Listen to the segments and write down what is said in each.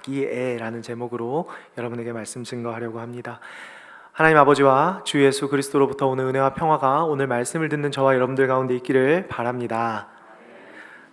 자기애라는 제목으로 여러분에게 말씀 증거하려고 합니다. 하나님 아버지와 주 예수 그리스도로부터 오는 은혜와 평화가 오늘 말씀을 듣는 저와 여러분들 가운데 있기를 바랍니다.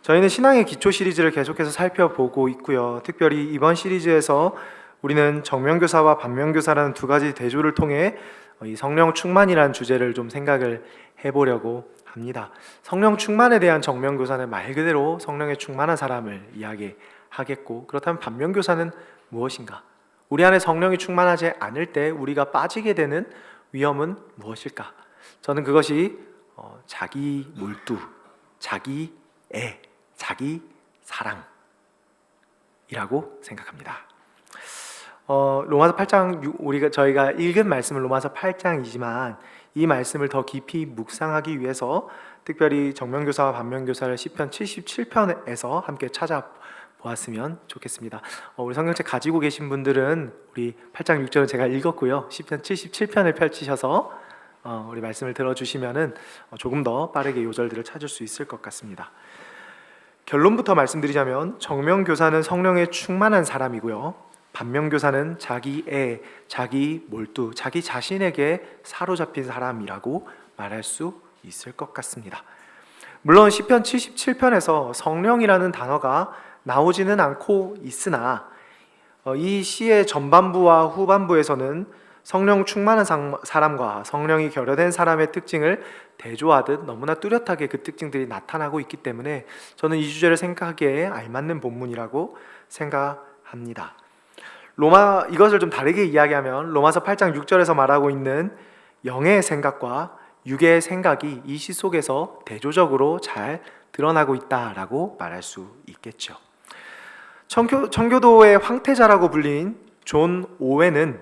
저희는 신앙의 기초 시리즈를 계속해서 살펴보고 있고요. 특별히 이번 시리즈에서 우리는 정면교사와 반면교사라는 두 가지 대조를 통해 이 성령 충만이라는 주제를 좀 생각을 해보려고 합니다. 성령 충만에 대한 정면교사는 말 그대로 성령에 충만한 사람을 이야기하겠고, 그렇다면 반면교사는 무엇인가? 우리 안에 성령이 충만하지 않을 때 우리가 빠지게 되는 위험은 무엇일까? 저는 그것이 자기 몰두, 자기 애, 자기 사랑이라고 생각합니다. 로마서 8장 저희가 읽은 말씀은 로마서 8장이지만 이 말씀을 더 깊이 묵상하기 위해서 특별히 정면교사와 반면교사를 시편 77편에서 함께 찾아보았으면 좋겠습니다. 우리 성경책 가지고 계신 분들은 우리 8장 6절은 제가 읽었고요. 시편 77편을 펼치셔서 우리 말씀을 들어주시면은 조금 더 빠르게 요절들을 찾을 수 있을 것 같습니다. 결론부터 말씀드리자면 정면교사는 성령에 충만한 사람이고요. 반면교사는 자기 애, 자기 몰두, 자기 자신에게 사로잡힌 사람이라고 말할 수 있을 것 같습니다. 물론 시편 77편에서 성령이라는 단어가 나오지는 않고 있으나 이 시의 전반부와 후반부에서는 성령 충만한 사람과 성령이 결여된 사람의 특징을 대조하듯 너무나 뚜렷하게 그 특징들이 나타나고 있기 때문에 저는 이 주제를 생각하기에 알맞는 본문이라고 생각합니다. 이것을 좀 다르게 이야기하면 로마서 8장 6절에서 말하고 있는 영의 생각과 육의 생각이 이 시 속에서 대조적으로 잘 드러나고 있다라고 말할 수 있겠죠. 청교도의 황태자라고 불린 존 오웬은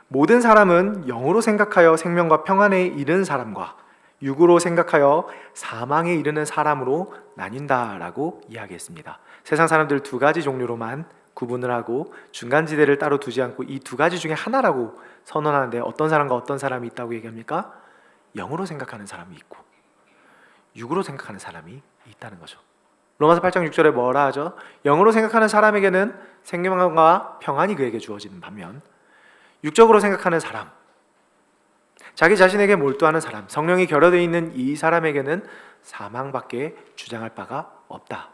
모든 사람은 영으로 생각하여 생명과 평안에 이르는 사람과 육으로 생각하여 사망에 이르는 사람으로 나뉜다라고 이야기했습니다. 세상 사람들 두 가지 종류로만 구분을 하고 중간지대를 따로 두지 않고 이 두 가지 중에 하나라고 선언하는데, 어떤 사람과 어떤 사람이 있다고 얘기합니까? 영으로 생각하는 사람이 있고 육으로 생각하는 사람이 있다는 거죠. 로마서 8장 6절에 뭐라 하죠? 영으로 생각하는 사람에게는 생명과 평안이 그에게 주어지는 반면 육적으로 생각하는 사람, 자기 자신에게 몰두하는 사람, 성령이 결여되어 있는 이 사람에게는 사망밖에 주장할 바가 없다.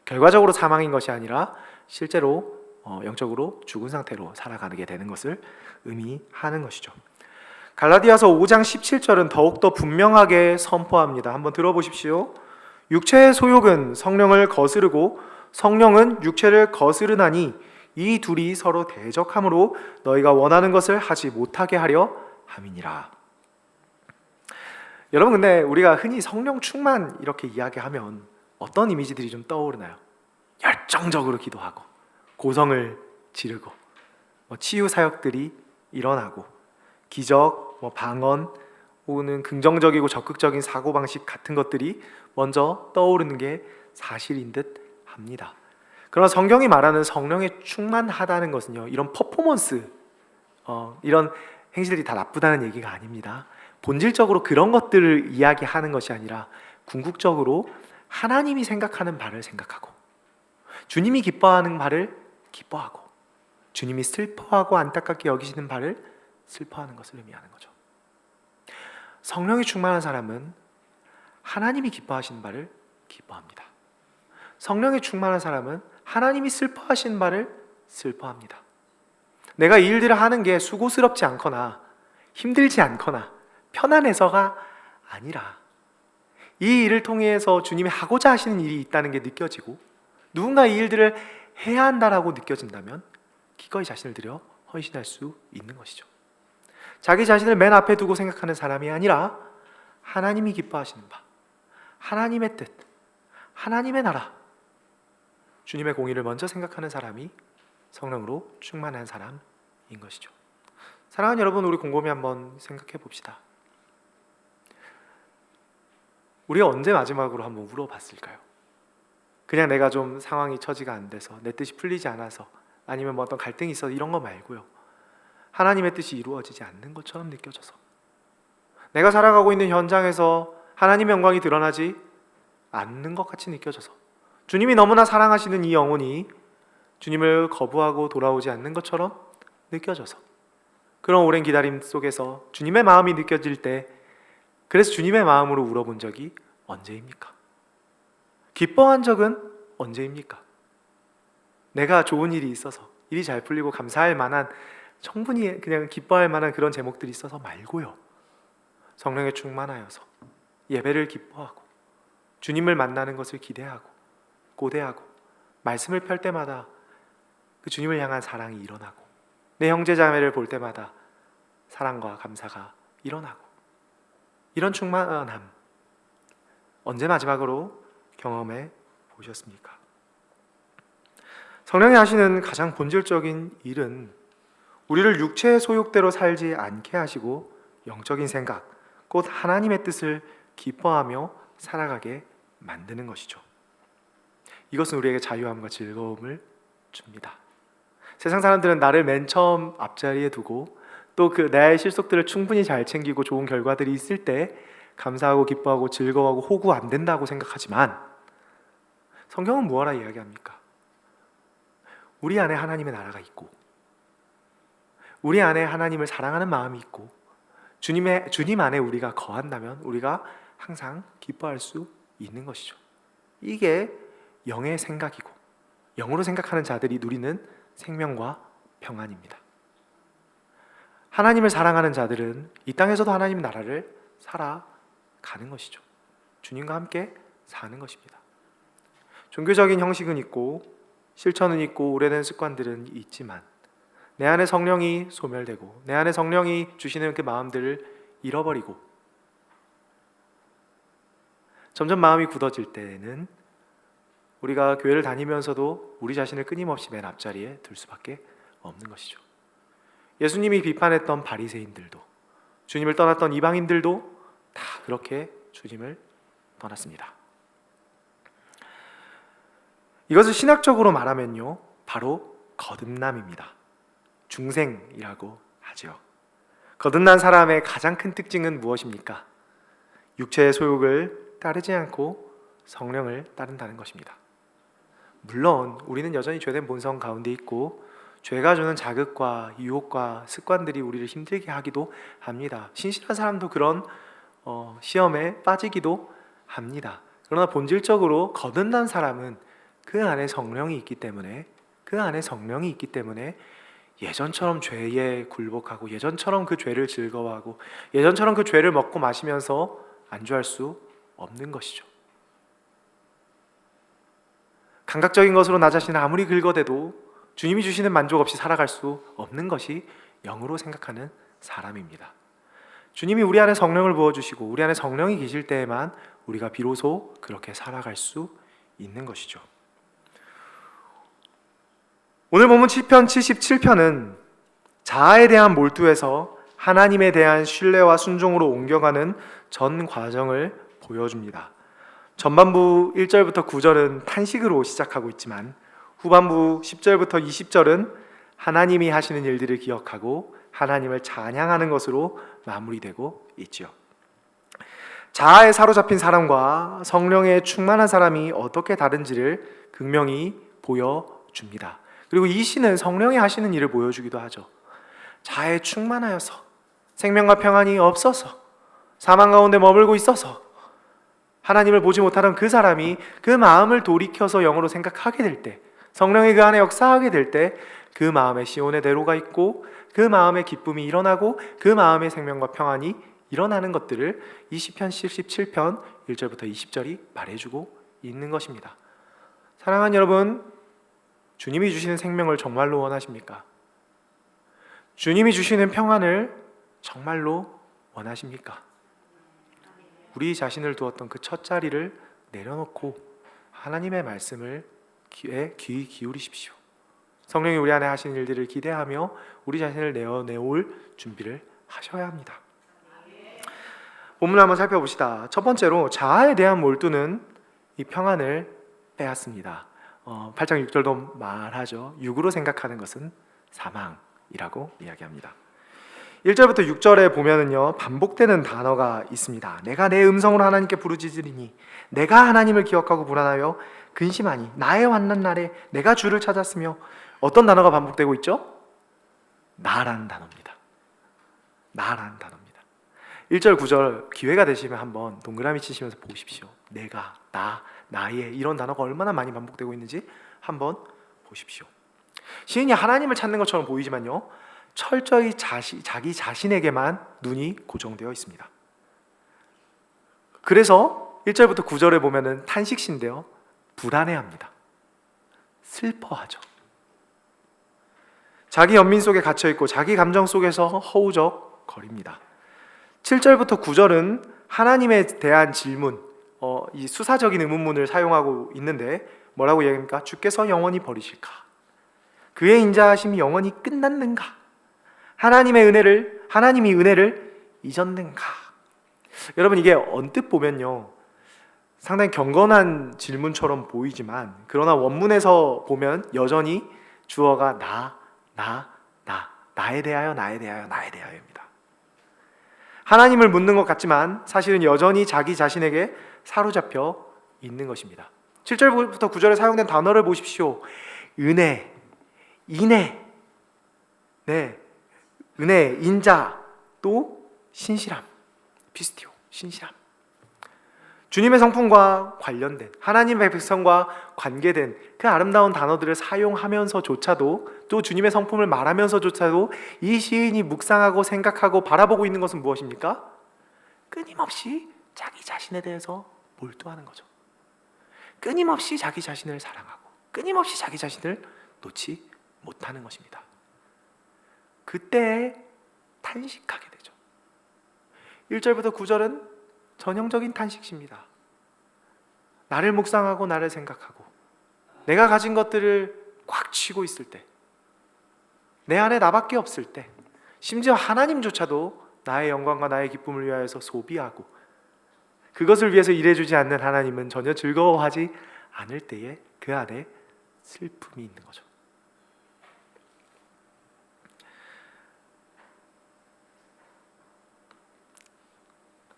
결과적으로 사망인 것이 아니라 실제로 영적으로 죽은 상태로 살아가게 되는 것을 의미하는 것이죠. 갈라디아서 5장 17절은 더욱더 분명하게 선포합니다. 한번 들어보십시오. 육체의 소욕은 성령을 거스르고 성령은 육체를 거스르나니 이 둘이 서로 대적함으로 너희가 원하는 것을 하지 못하게 하려 함이니라. 여러분, 근데 우리가 흔히 성령 충만 이렇게 이야기하면 어떤 이미지들이 좀 떠오르나요? 열정적으로 기도하고 고성을 지르고 치유 사역들이 일어나고 기적, 방언 혹은 긍정적이고 적극적인 사고방식 같은 것들이 먼저 떠오르는 게 사실인 듯 합니다. 그러나 성경이 말하는 성령에 충만하다는 것은요, 이런 퍼포먼스, 이런 행실들이 다 나쁘다는 얘기가 아닙니다. 본질적으로 그런 것들을 이야기하는 것이 아니라 궁극적으로 하나님이 생각하는 바를 생각하고 주님이 기뻐하는 바를 기뻐하고 주님이 슬퍼하고 안타깝게 여기시는 바를 슬퍼하는 것을 의미하는 거죠. 성령이 충만한 사람은 하나님이 기뻐하시는 바를 기뻐합니다. 성령이 충만한 사람은 하나님이 슬퍼하시는 바를 슬퍼합니다. 내가 이 일들을 하는 게 수고스럽지 않거나 힘들지 않거나 편안해서가 아니라 이 일을 통해서 주님이 하고자 하시는 일이 있다는 게 느껴지고 누군가 이 일들을 해야 한다라고 느껴진다면 기꺼이 자신을 들여 헌신할 수 있는 것이죠. 자기 자신을 맨 앞에 두고 생각하는 사람이 아니라 하나님이 기뻐하시는 바, 하나님의 뜻, 하나님의 나라, 주님의 공의를 먼저 생각하는 사람이 성령으로 충만한 사람인 것이죠. 사랑하는 여러분, 우리 곰곰이 한번 생각해 봅시다. 우리가 언제 마지막으로 한번 울어봤을까요? 그냥 내가 좀 상황이 처지가 안 돼서, 내 뜻이 풀리지 않아서, 아니면 어떤 갈등이 있어서 이런 거 말고요, 하나님의 뜻이 이루어지지 않는 것처럼 느껴져서, 내가 살아가고 있는 현장에서 하나님의 영광이 드러나지 않는 것 같이 느껴져서, 주님이 너무나 사랑하시는 이 영혼이 주님을 거부하고 돌아오지 않는 것처럼 느껴져서, 그런 오랜 기다림 속에서 주님의 마음이 느껴질 때, 그래서 주님의 마음으로 울어본 적이 언제입니까? 기뻐한 적은 언제입니까? 내가 좋은 일이 있어서, 일이 잘 풀리고 감사할 만한, 충분히 그냥 기뻐할 만한 그런 제목들이 있어서 말고요. 성령에 충만하여서 예배를 기뻐하고 주님을 만나는 것을 기대하고 고대하고 말씀을 펼 때마다 그 주님을 향한 사랑이 일어나고, 내 형제 자매를 볼 때마다 사랑과 감사가 일어나고, 이런 충만함 언제 마지막으로 경험해 보셨습니까? 성령이 하시는 가장 본질적인 일은 우리를 육체의 소욕대로 살지 않게 하시고 영적인 생각, 곧 하나님의 뜻을 기뻐하며 살아가게 만드는 것이죠. 이것은 우리에게 자유함과 즐거움을 줍니다. 세상 사람들은 나를 맨 처음 앞자리에 두고 또 그 나의 실속들을 충분히 잘 챙기고 좋은 결과들이 있을 때 감사하고 기뻐하고 즐거워하고 호구 안 된다고 생각하지만, 성경은 무엇라 이야기합니까? 우리 안에 하나님의 나라가 있고, 우리 안에 하나님을 사랑하는 마음이 있고, 주님 안에 우리가 거한다면 우리가 항상 기뻐할 수 있는 것이죠. 이게 영의 생각이고, 영으로 생각하는 자들이 누리는 생명과 평안입니다. 하나님을 사랑하는 자들은 이 땅에서도 하나님의 나라를 살아가는 것이죠. 주님과 함께 사는 것입니다. 종교적인 형식은 있고 실천은 있고 오래된 습관들은 있지만, 내 안에 성령이 소멸되고 내 안에 성령이 주시는 그 마음들을 잃어버리고 점점 마음이 굳어질 때는 우리가 교회를 다니면서도 우리 자신을 끊임없이 맨 앞자리에 둘 수밖에 없는 것이죠. 예수님이 비판했던 바리새인들도, 주님을 떠났던 이방인들도 다 그렇게 주님을 떠났습니다. 이것을 신학적으로 말하면요, 바로 거듭남입니다. 중생이라고 하죠. 거듭난 사람의 가장 큰 특징은 무엇입니까? 육체의 소욕을 따르지 않고 성령을 따른다는 것입니다. 물론 우리는 여전히 죄된 본성 가운데 있고, 죄가 주는 자극과 유혹과 습관들이 우리를 힘들게 하기도 합니다. 신실한 사람도 그런 시험에 빠지기도 합니다. 그러나 본질적으로 거듭난 사람은 그 안에 성령이 있기 때문에, 예전처럼 죄에 굴복하고 예전처럼 그 죄를 즐거워하고 예전처럼 그 죄를 먹고 마시면서 안주할 수 없는 것이죠. 감각적인 것으로 나 자신을 아무리 긁어대도 주님이 주시는 만족 없이 살아갈 수 없는 것이 영으로 생각하는 사람입니다. 주님이 우리 안에 성령을 부어주시고 우리 안에 성령이 계실 때에만 우리가 비로소 그렇게 살아갈 수 있는 것이죠. 오늘 본문 시편 77편은 자아에 대한 몰두에서 하나님에 대한 신뢰와 순종으로 옮겨가는 전 과정을 보여줍니다. 전반부 1절부터 9절은 탄식으로 시작하고 있지만 후반부 10절부터 20절은 하나님이 하시는 일들을 기억하고 하나님을 찬양하는 것으로 마무리되고 있죠. 자아에 사로잡힌 사람과 성령에 충만한 사람이 어떻게 다른지를 극명히 보여줍니다. 그리고 이 시는 성령이 하시는 일을 보여주기도 하죠. 자아에 충만하여서 생명과 평안이 없어서 사망 가운데 머물고 있어서 하나님을 보지 못하던 그 사람이 그 마음을 돌이켜서 영으로 생각하게 될 때, 성령이 그 안에 역사하게 될 때 그 마음에 시온의 대로가 있고 그 마음에 기쁨이 일어나고 그 마음에 생명과 평안이 일어나는 것들을 이 시편 77편 1절부터 20절이 말해주고 있는 것입니다. 사랑하는 여러분, 주님이 주시는 생명을 정말로 원하십니까? 주님이 주시는 평안을 정말로 원하십니까? 우리 자신을 두었던 그 첫 자리를 내려놓고 하나님의 말씀을 귀 기울이십시오. 성령이 우리 안에 하시는 일들을 기대하며 우리 자신을 내어내올 준비를 하셔야 합니다. 본문을 한번 살펴봅시다. 첫 번째로 자아에 대한 몰두는 이 평안을 빼앗습니다. 8장 6절도 말하죠. 육으로 생각하는 것은 사망이라고 이야기합니다. 1절부터 6절에 보면은요, 반복되는 단어가 있습니다. 내가 내 음성으로 하나님께 부르짖으리니, 내가 하나님을 기억하고 불안하여 근심하니 나의 환난 날에 내가 주를 찾았으며 어떤 단어가 반복되고 있죠? 나라는 단어입니다. 나라는 단어입니다. 1절 9절 기회가 되시면 한번 동그라미 치시면서 보십시오. 내가, 나, 나의 이런 단어가 얼마나 많이 반복되고 있는지 한번 보십시오. 시인이 하나님을 찾는 것처럼 보이지만요, 철저히 자기 자신에게만 눈이 고정되어 있습니다. 그래서 1절부터 9절에 보면은 탄식시인데요, 불안해합니다. 슬퍼하죠. 자기 연민 속에 갇혀있고 자기 감정 속에서 허우적거립니다. 7절부터 9절은 하나님에 대한 질문, 이 수사적인 의문문을 사용하고 있는데 뭐라고 얘기합니까? 주께서 영원히 버리실까? 그의 인자하심이 영원히 끝났는가? 하나님이 은혜를 잊었는가? 여러분, 이게 언뜻 보면요, 상당히 경건한 질문처럼 보이지만 그러나 원문에서 보면 여전히 주어가 나에 대하여입니다. 하나님을 묻는 것 같지만 사실은 여전히 자기 자신에게 사로잡혀 있는 것입니다. 7절부터 9절에 사용된 단어를 보십시오. 은혜, 인애, 은혜, 인자, 또 신실함, 피스티오, 신실함. 주님의 성품과 관련된, 하나님의 백성과 관계된 그 아름다운 단어들을 사용하면서조차도, 또 주님의 성품을 말하면서조차도 이 시인이 묵상하고 생각하고 바라보고 있는 것은 무엇입니까? 끊임없이 자기 자신에 대해서 몰두하는 거죠. 끊임없이 자기 자신을 사랑하고 끊임없이 자기 자신을 놓지 못하는 것입니다. 그때 탄식하게 되죠. 1절부터 9절은 전형적인 탄식시입니다. 나를 묵상하고 나를 생각하고 내가 가진 것들을 꽉 쥐고 있을 때, 내 안에 나밖에 없을 때, 심지어 하나님조차도 나의 영광과 나의 기쁨을 위하여서 소비하고 그것을 위해서 일해주지 않는 하나님은 전혀 즐거워하지 않을 때에 그 안에 슬픔이 있는 거죠.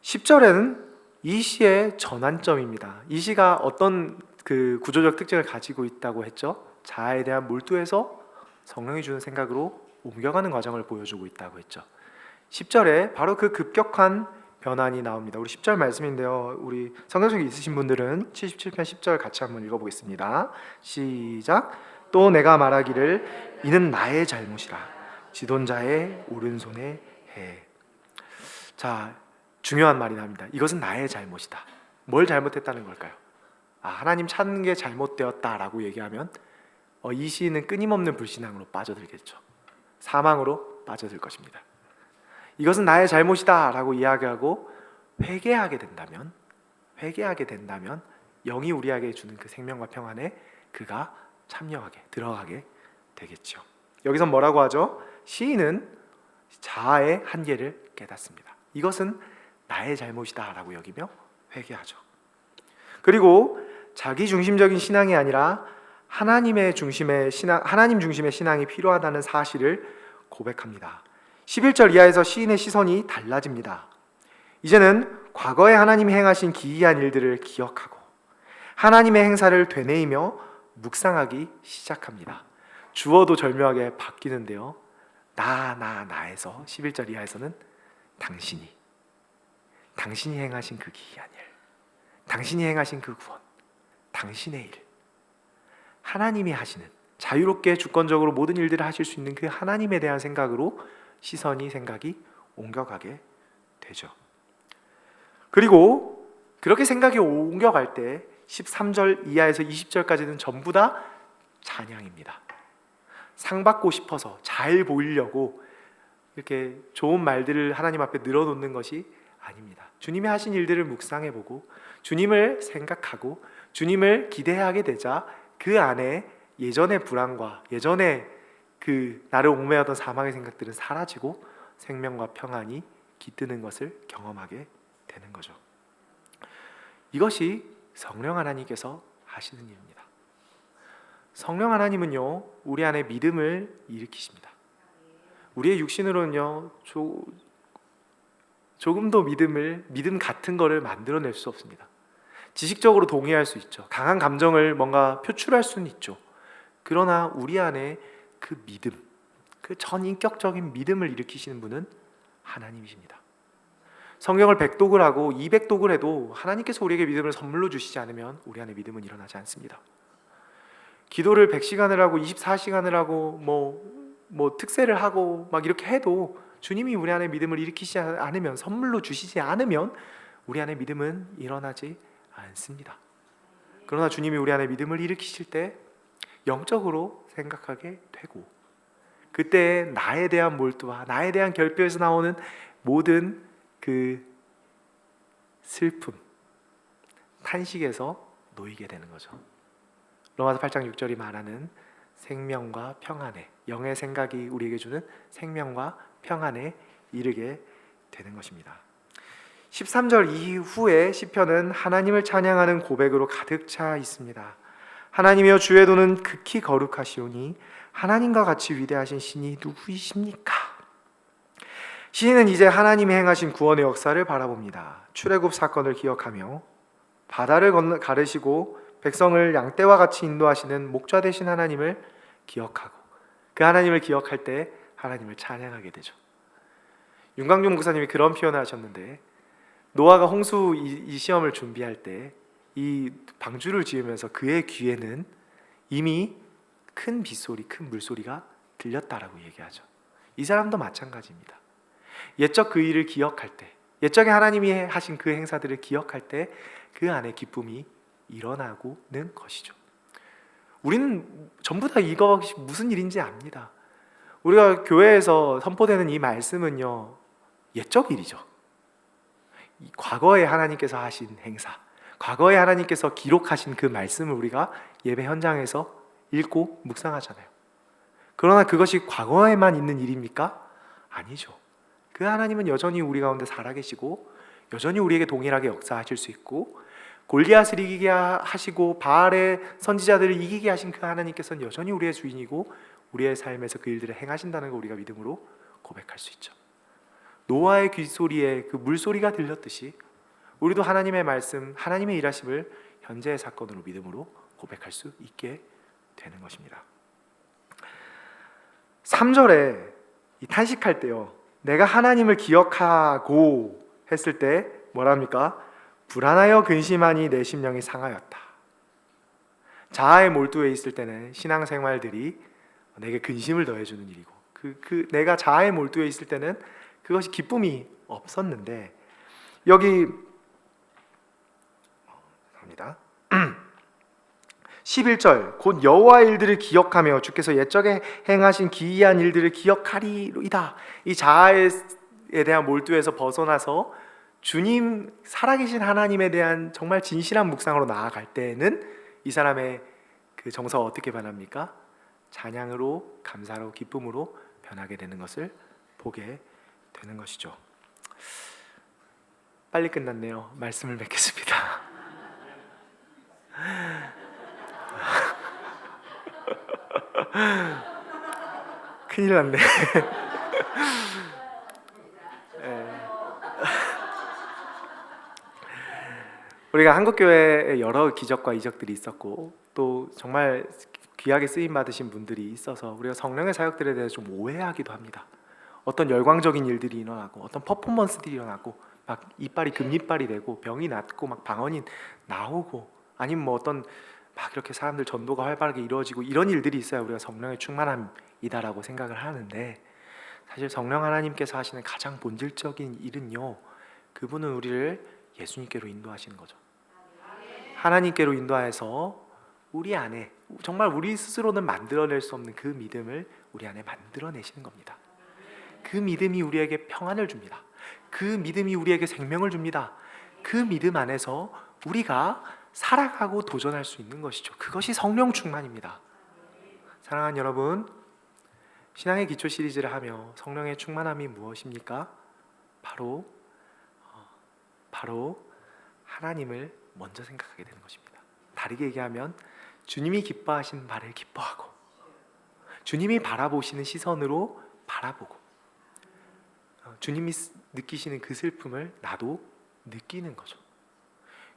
(10절에는) 이 시의 전환점입니다. 이 시가 어떤 그 구조적 특징을 가지고 있다고 했죠? 자아에 대한 몰두에서 성령이 주는 생각으로 옮겨가는 과정을 보여주고 있다고 했죠. 10절에 바로 그 급격한 변환이 나옵니다. 우리 10절 말씀인데요, 우리 성경 속에 있으신 분들은 77편 10절 같이 한번 읽어보겠습니다. 시작. 또 내가 말하기를 이는 나의 잘못이라 지존자의 오른손에 해. 자, 중요한 말이 나옵니다. 이것은 나의 잘못이다. 뭘 잘못했다는 걸까요? 하나님 찾는 게 잘못되었다라고 얘기하면 이 시인은 끊임없는 불신앙으로 빠져들겠죠. 사망으로 빠져들 것입니다. 이것은 나의 잘못이다 라고 이야기하고 회개하게 된다면 영이 우리에게 주는 그 생명과 평안에 그가 참여하게, 들어가게 되겠죠. 여기서 뭐라고 하죠? 시인은 자아의 한계를 깨닫습니다. 이것은 나의 잘못이다 라고 여기며 회개하죠. 그리고 자기 중심적인 신앙이 아니라 하나님 중심의 신앙이 필요하다는 사실을 고백합니다. 11절 이하에서 시인의 시선이 달라집니다. 이제는 과거에 하나님이 행하신 기이한 일들을 기억하고 하나님의 행사를 되뇌이며 묵상하기 시작합니다. 주어도 절묘하게 바뀌는데요, 나에서 11절 이하에서는 당신이 행하신 그 기이한 일, 당신이 행하신 그 구원, 당신의 일, 하나님이 하시는, 자유롭게 주권적으로 모든 일들을 하실 수 있는 그 하나님에 대한 생각이 옮겨가게 되죠. 그리고 그렇게 생각이 옮겨갈 때 13절 이하에서 20절까지는 전부 다 찬양입니다. 상 받고 싶어서 잘 보이려고 이렇게 좋은 말들을 하나님 앞에 늘어놓는 것이 아닙니다. 주님이 하신 일들을 묵상해보고 주님을 생각하고 주님을 기대하게 되자 그 안에 예전의 불안과 예전의 그 나를 옥매하던 사망의 생각들은 사라지고 생명과 평안이 깃드는 것을 경험하게 되는 거죠. 이것이 성령 하나님께서 하시는 일입니다. 성령 하나님은요, 우리 안에 믿음을 일으키십니다. 우리의 육신으로는요, 조금도 믿음 같은 거를 만들어낼 수 없습니다. 지식적으로 동의할 수 있죠. 강한 감정을 뭔가 표출할 수는 있죠. 그러나 우리 안에 그 믿음, 그 전인격적인 믿음을 일으키시는 분은 하나님이십니다. 성경을 100독을 하고 200독을 해도 하나님께서 우리에게 믿음을 선물로 주시지 않으면 우리 안에 믿음은 일어나지 않습니다. 기도를 100시간을 하고 24시간을 하고 뭐 특세를 하고 막 이렇게 해도 주님이 우리 안에 믿음을 일으키지 않으면, 선물로 주시지 않으면 우리 안에 믿음은 일어나지 않습니다. 그러나 주님이 우리 안에 믿음을 일으키실 때 영적으로 생각하게 되고, 그때 나에 대한 몰두와 나에 대한 결핍에서 나오는 모든 그 슬픔, 탄식에서 놓이게 되는 거죠. 로마서 8장 6절이 말하는 생명과 평안에, 영의 생각이 우리에게 주는 생명과 평안에 이르게 되는 것입니다. 13절 이후에 시편은 하나님을 찬양하는 고백으로 가득 차 있습니다. 하나님이여 주의 도는 극히 거룩하시오니 하나님과 같이 위대하신 신이 누구이십니까? 시인은 이제 하나님이 행하신 구원의 역사를 바라봅니다. 출애굽 사건을 기억하며 바다를 가르시고 백성을 양떼와 같이 인도하시는 목자 되신 하나님을 기억하고, 그 하나님을 기억할 때 하나님을 찬양하게 되죠. 윤광중 목사님이 그런 표현을 하셨는데, 노아가 홍수 이 시험을 준비할 때 이 방주를 지으면서 그의 귀에는 이미 큰 빗소리, 큰 물소리가 들렸다라고 얘기하죠. 이 사람도 마찬가지입니다. 옛적 그 일을 기억할 때, 옛적에 하나님이 하신 그 행사들을 기억할 때 그 안에 기쁨이 일어나고는 것이죠. 우리는 전부 다 이거 무슨 일인지 압니다. 우리가 교회에서 선포되는 이 말씀은요, 옛적 일이죠. 과거에 하나님께서 하신 행사, 과거에 하나님께서 기록하신 그 말씀을 우리가 예배 현장에서 읽고 묵상하잖아요. 그러나 그것이 과거에만 있는 일입니까? 아니죠. 그 하나님은 여전히 우리 가운데 살아계시고 여전히 우리에게 동일하게 역사하실 수 있고, 골리앗을 이기게 하시고 바알의 선지자들을 이기게 하신 그 하나님께서는 여전히 우리의 주인이고 우리의 삶에서 그 일들을 행하신다는 걸 우리가 믿음으로 고백할 수 있죠. 노아의 귓소리에 그 물소리가 들렸듯이 우리도 하나님의 말씀, 하나님의 일하심을 현재의 사건으로 믿음으로 고백할 수 있게 되는 것입니다. 3절에 이 탄식할 때요, 내가 하나님을 기억하고 했을 때 뭐랍니까? 불안하여 근심하니 내 심령이 상하였다. 자아에 몰두해 있을 때는 신앙생활들이 내게 근심을 더해주는 일이고, 내가 자아에 몰두해 있을 때는 그것이 기쁨이 없었는데, 여기 갑니다. 11절 곧 여호와의 일들을 기억하며 주께서 옛적에 행하신 기이한 일들을 기억하리로이다. 이 자아에 대한 몰두에서 벗어나서 주님, 살아계신 하나님에 대한 정말 진실한 묵상으로 나아갈 때에는 이 사람의 그 정서가 어떻게 변합니까? 찬양으로, 감사로, 기쁨으로 변하게 되는 것을 보게 되는 것이죠. 빨리 끝났네요. 말씀을 맺겠습니다. 큰일 났네. 우리가 한국교회에 여러 기적과 이적들이 있었고 또 정말 귀하게 쓰임 받으신 분들이 있어서 우리가 성령의 사역들에 대해서 좀 오해하기도 합니다. 어떤 열광적인 일들이 일어나고 어떤 퍼포먼스들이 일어나고 막 이빨이 금이빨이 되고 병이 낫고 막 방언이 나오고 아니면 뭐 어떤 막 이렇게 사람들 전도가 활발하게 이루어지고 이런 일들이 있어야 우리가 성령의 충만함이다라고 생각을 하는데, 사실 성령 하나님께서 하시는 가장 본질적인 일은요, 그분은 우리를 예수님께로 인도하시는 거죠. 하나님께로 인도하여서 우리 안에 정말 우리 스스로는 만들어낼 수 없는 그 믿음을 우리 안에 만들어내시는 겁니다. 그 믿음이 우리에게 평안을 줍니다. 그 믿음이 우리에게 생명을 줍니다. 그 믿음 안에서 우리가 살아가고 도전할 수 있는 것이죠. 그것이 성령 충만입니다. 사랑하는 여러분, 신앙의 기초 시리즈를 하며 성령의 충만함이 무엇입니까? 바로 하나님을 먼저 생각하게 되는 것입니다. 다르게 얘기하면 주님이 기뻐하시는 바를 기뻐하고 주님이 바라보시는 시선으로 바라보고 주님이 느끼시는 그 슬픔을 나도 느끼는 거죠.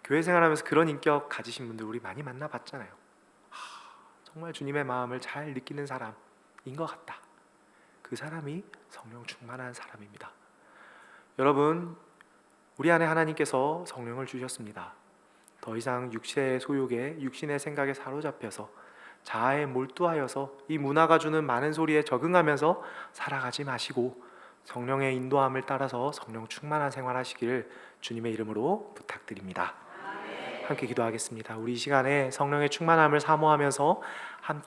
교회 생활하면서 그런 인격 가지신 분들 우리 많이 만나봤잖아요. 정말 주님의 마음을 잘 느끼는 사람인 것 같다. 그 사람이 성령 충만한 사람입니다. 여러분, 우리 안에 하나님께서 성령을 주셨습니다. 더 이상 육체의 소욕에, 육신의 생각에 사로잡혀서 자아에 몰두하여서 이 문화가 주는 많은 소리에 적응하면서 살아가지 마시고 성령의 인도함을 따라서 성령 충만한 생활하시기를 주님의 이름으로 부탁드립니다. 함께 기도하겠습니다. 우리 이 시간에 성령의 충만함을 사모하면서 함께